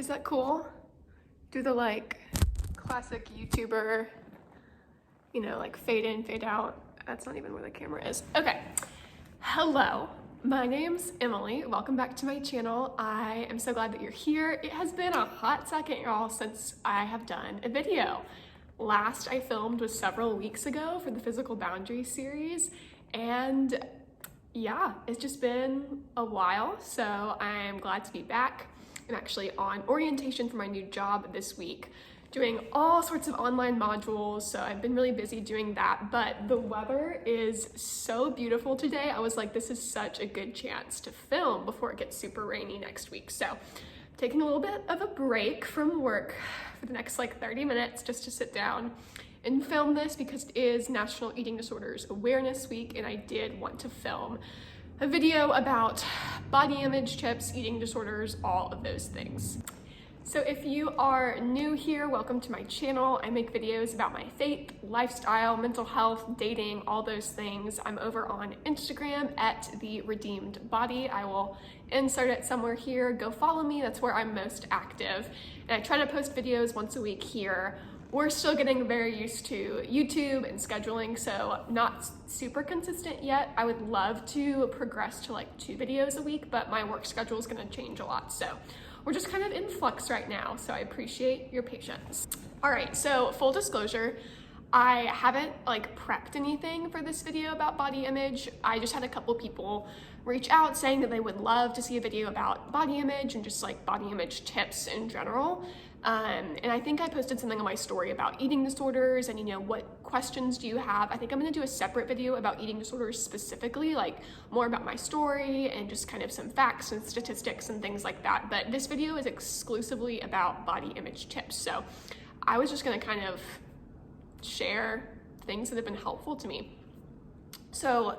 Is that cool? Do the like classic YouTuber, you know, like fade in, fade out. That's not even where the camera is. Okay, hello. My name's Emily. Welcome back to my channel. I am so glad that you're here. It has been a hot second, y'all, since I have done a video. Last I filmed was several weeks ago for the Physical Boundaries series, and yeah, it's just been a while, so I'm glad to be back. I'm actually on orientation for my new job this week, doing all sorts of online modules, so I've been really busy doing that, but the weather is so beautiful today. I was like, this is such a good chance to film before it gets super rainy next week. So taking a little bit of a break from work for the next like 30 minutes just to sit down and film this because it is National Eating Disorders Awareness Week, and I did want to film a video about body image, tips, eating disorders, all of those things. So if you are new here, welcome to my channel. I make videos about my faith, lifestyle, mental health, dating, all those things. I'm over on Instagram at The Redeemed Body. I will insert it somewhere here. Go follow me, that's where I'm most active. And I try to post videos once a week here. We're still getting very used to YouTube and scheduling, so not super consistent yet. I would love to progress to like 2 videos a week, but my work schedule is gonna change a lot. So we're just kind of in flux right now, so I appreciate your patience. All right, so full disclosure, I haven't like prepped anything for this video about body image. I just had a couple people reach out saying that they would love to see a video about body image and just like body image tips in general. And I think I posted something on my story about eating disorders and, you know, what questions do you have? I think I'm gonna do a separate video about eating disorders specifically, like more about my story and just kind of some facts and statistics and things like that. But this video is exclusively about body image tips. So I was just gonna kind of share things that have been helpful to me. So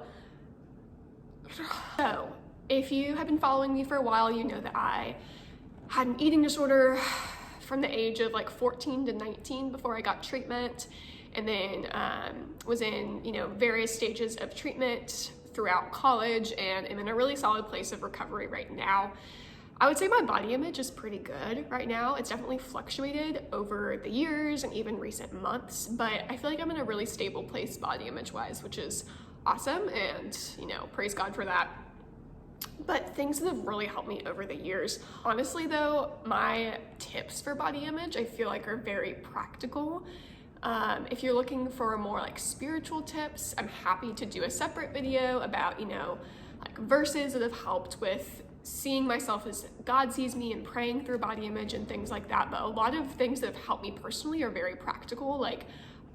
if you have been following me for a while, you know that I had an eating disorder from the age of like 14 to 19 before I got treatment, and then was in, you know, various stages of treatment throughout college, and am in a really solid place of recovery right now. I would say my body image is pretty good right now. It's definitely fluctuated over the years and even recent months, but I feel like I'm in a really stable place body image wise, which is awesome, and, you know, praise God for that. But things that have really helped me over the years, honestly though, my tips for body image I feel like are very practical. If you're looking for more like spiritual tips, I'm happy to do a separate video about, you know, like verses that have helped with seeing myself as God sees me and praying through body image and things like that. But a lot of things that have helped me personally are very practical. Like,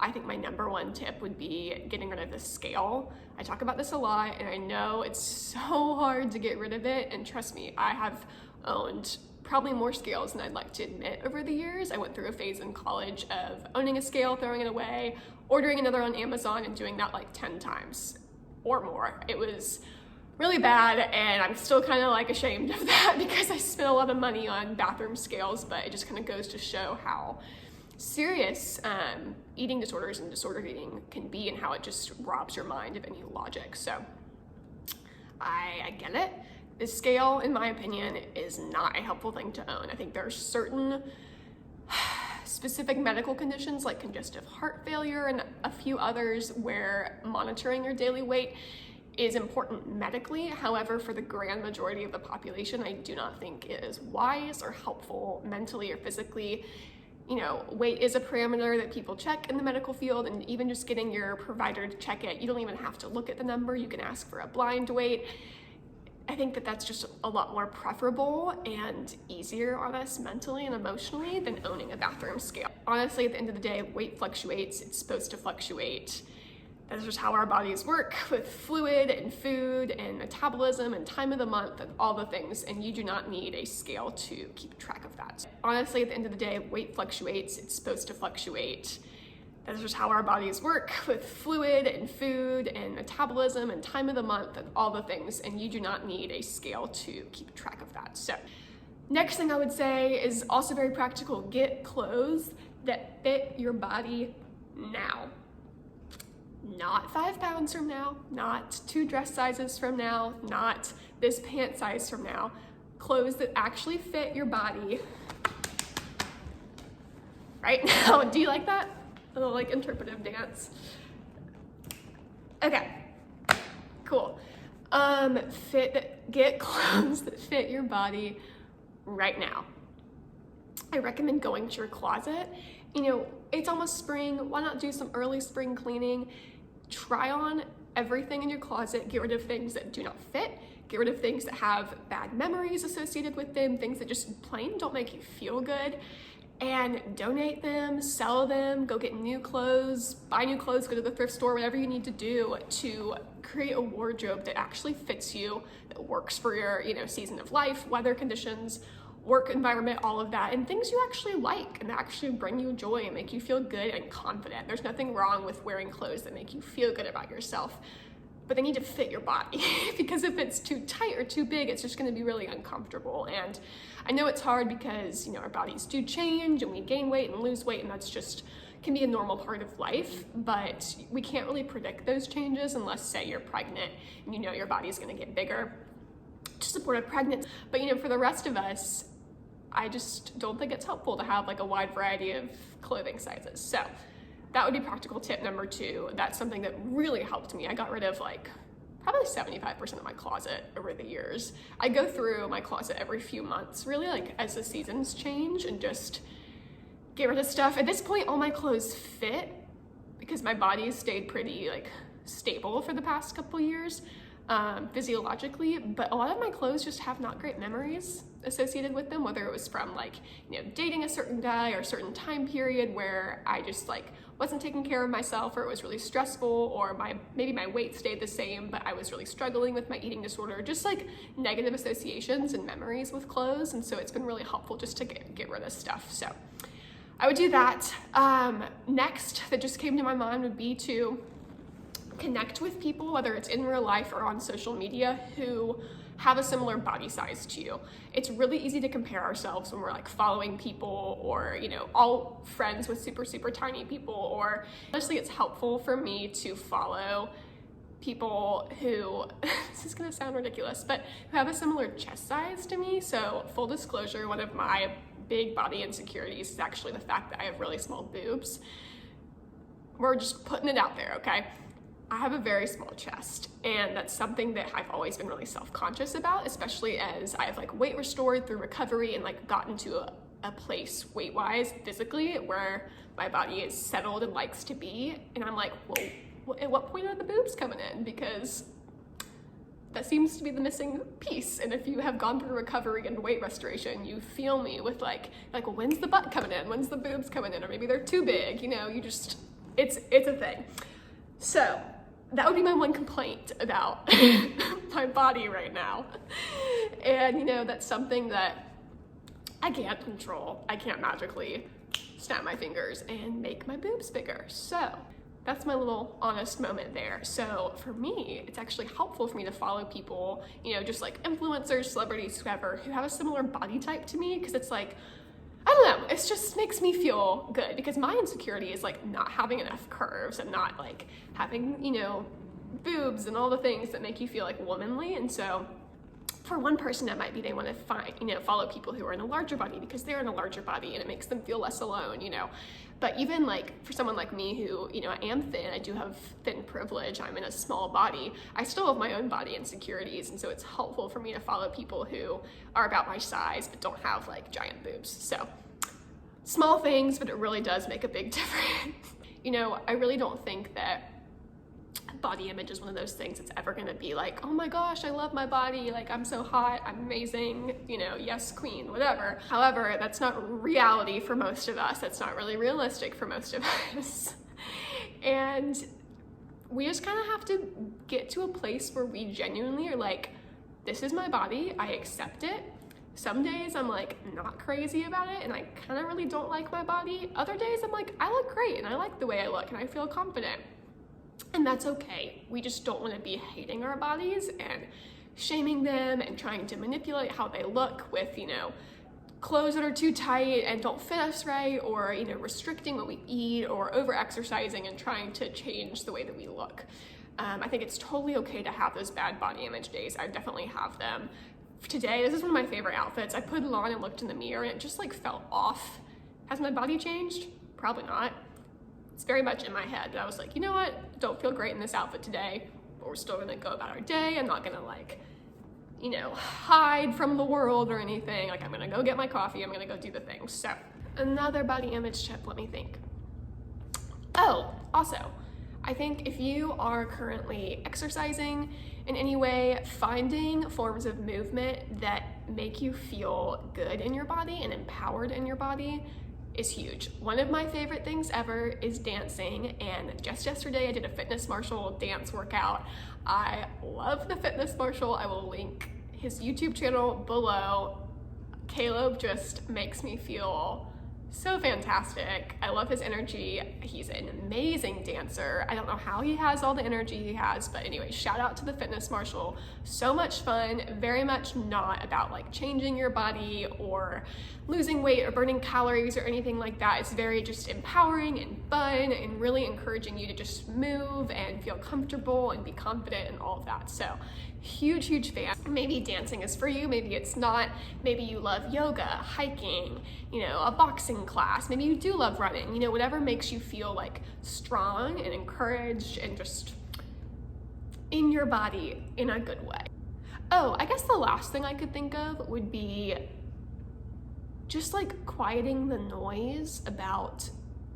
I think my #1 tip would be getting rid of the scale. I talk about this a lot, and I know it's so hard to get rid of it, and trust me, I have owned probably more scales than I'd like to admit over the years. I went through a phase in college of owning a scale, throwing it away, ordering another on Amazon, and doing that like 10 times or more. It was really bad, and I'm still kind of like ashamed of that because I spent a lot of money on bathroom scales, but it just kind of goes to show how serious eating disorders and disordered eating can be, and how it just robs your mind of any logic. So I get it. The scale, in my opinion, is not a helpful thing to own. I think there are certain specific medical conditions like congestive heart failure and a few others where monitoring your daily weight is important medically. However, for the grand majority of the population, I do not think it is wise or helpful mentally or physically. You know, weight is a parameter that people check in the medical field, and even just getting your provider to check it, you don't even have to look at the number. You can ask for a blind weight. I think that that's just a lot more preferable and easier on us mentally and emotionally than owning a bathroom scale. Honestly, at the end of the day, weight fluctuates. It's supposed to fluctuate. That's just how our bodies work with fluid and food and metabolism and time of the month and all the things, and you do not need a scale to keep track of that. Honestly, at the end of the day, weight fluctuates. It's supposed to fluctuate. That's just how our bodies work with fluid and food and metabolism and time of the month and all the things, and you do not need a scale to keep track of that. So next thing I would say is also very practical. Get clothes that fit your body now. Not 5 pounds from now, not 2 dress sizes from now, not this pant size from now. Clothes that actually fit your body right now. Do you like that? A little like interpretive dance. Okay, cool. Get clothes that fit your body right now. I recommend going to your closet. You know, it's almost spring. Why not do some early spring cleaning? Try on everything in your closet. Get rid of things that do not fit. Get rid of things that have bad memories associated with them, things that just plain don't make you feel good, and donate them, sell them, go get new clothes, buy new clothes, go to the thrift store, whatever you need to do to create a wardrobe that actually fits you, that works for your, you know, season of life, weather conditions, work environment, all of that, and things you actually like and that actually bring you joy and make you feel good and confident. There's nothing wrong with wearing clothes that make you feel good about yourself, but they need to fit your body because if it's too tight or too big, it's just gonna be really uncomfortable. And I know it's hard because, you know, our bodies do change and we gain weight and lose weight, and that's just can be a normal part of life, but we can't really predict those changes unless, say, you're pregnant and you know your body's gonna get bigger to support a pregnancy. But, you know, for the rest of us, I just don't think it's helpful to have like a wide variety of clothing sizes. So that would be practical tip number 2. That's something that really helped me. I got rid of like probably 75% of my closet over the years. I go through my closet every few months, really, like as the seasons change, and just get rid of stuff. At this point, all my clothes fit because my body has stayed pretty like stable for the past couple years, physiologically, but a lot of my clothes just have not great memories associated with them, whether it was from like, you know, dating a certain guy or a certain time period where I just like wasn't taking care of myself, or it was really stressful, or maybe my weight stayed the same, but I was really struggling with my eating disorder, just like negative associations and memories with clothes. And so it's been really helpful just to get rid of stuff. So I would do that. Next that just came to my mind would be to connect with people, whether it's in real life or on social media, who have a similar body size to you. It's really easy to compare ourselves when we're like following people, or, you know, all friends with super, super tiny people, or honestly, it's helpful for me to follow people who, this is gonna sound ridiculous, but who have a similar chest size to me. So full disclosure, one of my big body insecurities is actually the fact that I have really small boobs. We're just putting it out there, okay? I have a very small chest, and that's something that I've always been really self-conscious about, especially as I've like weight restored through recovery and like gotten to a place weight-wise, physically, where my body is settled and likes to be. And I'm like, well, at what point are the boobs coming in? Because that seems to be the missing piece. And if you have gone through recovery and weight restoration, you feel me with like, well, when's the butt coming in? When's the boobs coming in? Or maybe they're too big, you know, it's a thing. So that would be my one complaint about my body right now. And, you know, that's something that I can't control. I can't magically snap my fingers and make my boobs bigger. So that's my little honest moment there. So for me, it's actually helpful for me to follow people, you know, just like influencers, celebrities, whoever, who have a similar body type to me, because it's like, I don't know, it just makes me feel good, because my insecurity is like not having enough curves and not like having, you know, boobs and all the things that make you feel like womanly. And so for one person, that might be they want to find, you know, follow people who are in a larger body because they're in a larger body and it makes them feel less alone, you know. But even like for someone like me who, you know, I am thin, I do have thin privilege, I'm in a small body, I still have my own body insecurities. And so it's helpful for me to follow people who are about my size but don't have like giant boobs. So small things, but it really does make a big difference. You know, I really don't think that body image is one of those things that's ever gonna be like, oh my gosh, I love my body, like I'm so hot, I'm amazing, you know, yes queen, whatever. However, that's not reality for most of us. That's not really realistic for most of us. And we just kind of have to get to a place where we genuinely are like, this is my body, I accept it. Some days I'm like not crazy about it and I kind of really don't like my body. Other days I'm like, I look great and I like the way I look and I feel confident. And that's okay. We just don't want to be hating our bodies and shaming them and trying to manipulate how they look with, you know, clothes that are too tight and don't fit us right, or, you know, restricting what we eat, or over exercising and trying to change the way that we look. I think it's totally okay to have those bad body image days. I definitely have them. Today, this is one of my favorite outfits. I put it on and looked in the mirror and it just like felt off. Has my body changed? Probably not. It's very much in my head that I was like, you know what? Don't feel great in this outfit today, but we're still gonna go about our day. I'm not gonna like, you know, hide from the world or anything. Like, I'm gonna go get my coffee, I'm gonna go do the thing. So, another body image tip, let me think. Oh, also, I think if you are currently exercising in any way, finding forms of movement that make you feel good in your body and empowered in your body is huge. One of my favorite things ever is dancing, and just yesterday I did a Fitness Marshall dance workout. I love the Fitness Marshall. I will link his YouTube channel below. Caleb just makes me feel so fantastic. I love his energy. He's an amazing dancer. I don't know how he has all the energy he has, but anyway, shout out to the Fitness Marshall. So much fun, very much not about like changing your body or losing weight or burning calories or anything like that. It's very just empowering and fun and really encouraging you to just move and feel comfortable and be confident and all of that. So huge fan. Maybe dancing is for you, maybe it's not. Maybe you love yoga, hiking, you know, a boxing class. Maybe you do love running, you know, whatever makes you feel like strong and encouraged and just in your body in a good way. Oh, I guess the last thing I could think of would be just like quieting the noise about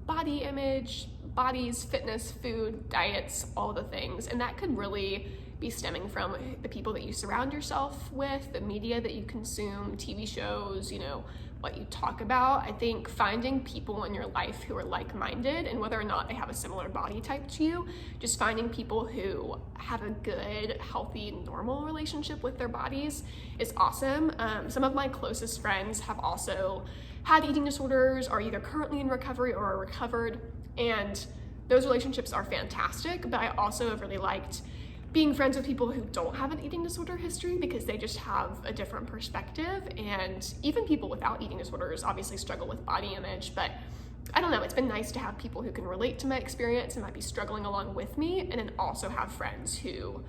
body image, bodies, fitness, food, diets, all the things. And that could really be stemming from the people that you surround yourself with, the media that you consume, TV shows, you know, what you talk about. I think finding people in your life who are like-minded, and whether or not they have a similar body type to you, just finding people who have a good, healthy, normal relationship with their bodies is awesome. Some of my closest friends have also had eating disorders, are either currently in recovery or are recovered, and those relationships are fantastic. But I also have really liked being friends with people who don't have an eating disorder history, because they just have a different perspective. And even people without eating disorders obviously struggle with body image, but I don't know, it's been nice to have people who can relate to my experience and might be struggling along with me, and then also have friends who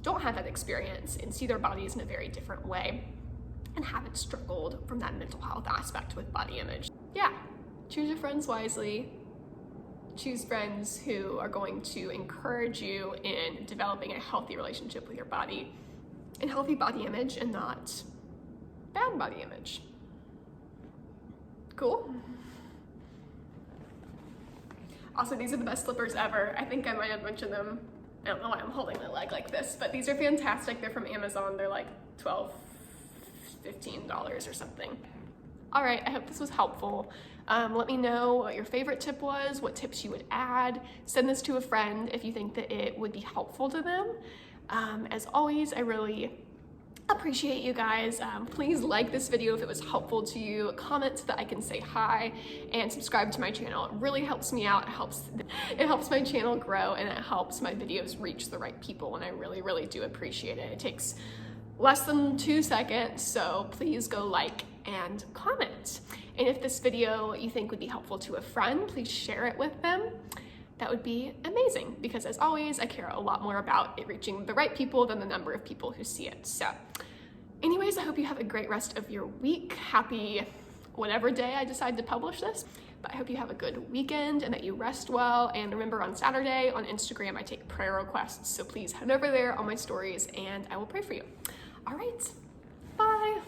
don't have that experience and see their bodies in a very different way and haven't struggled from that mental health aspect with body image. Yeah, choose your friends wisely. Choose friends who are going to encourage you in developing a healthy relationship with your body and healthy body image, and not bad body image. Cool? Also, these are the best slippers ever. I think I might have mentioned them. I don't know why I'm holding my leg like this, but these are fantastic. They're from Amazon. They're like $12, $15 or something. All right, I hope this was helpful. Let me know what your favorite tip was, what tips you would add. Send this to a friend if you think that it would be helpful to them. As always, I really appreciate you guys. Please like this video if it was helpful to you, comment so that I can say hi, and subscribe to my channel. It really helps me out. It helps my channel grow, and it helps my videos reach the right people, and I really do appreciate it. It takes less than 2 seconds, so please go like and comment. And if this video you think would be helpful to a friend, please share it with them. That would be amazing, because as always, I care a lot more about it reaching the right people than the number of people who see it. So anyways, I hope you have a great rest of your week. Happy whatever day I decide to publish this. But I hope you have a good weekend and that you rest well. And remember, on Saturday on Instagram, I take prayer requests. So please head over there on my stories and I will pray for you. All right, bye.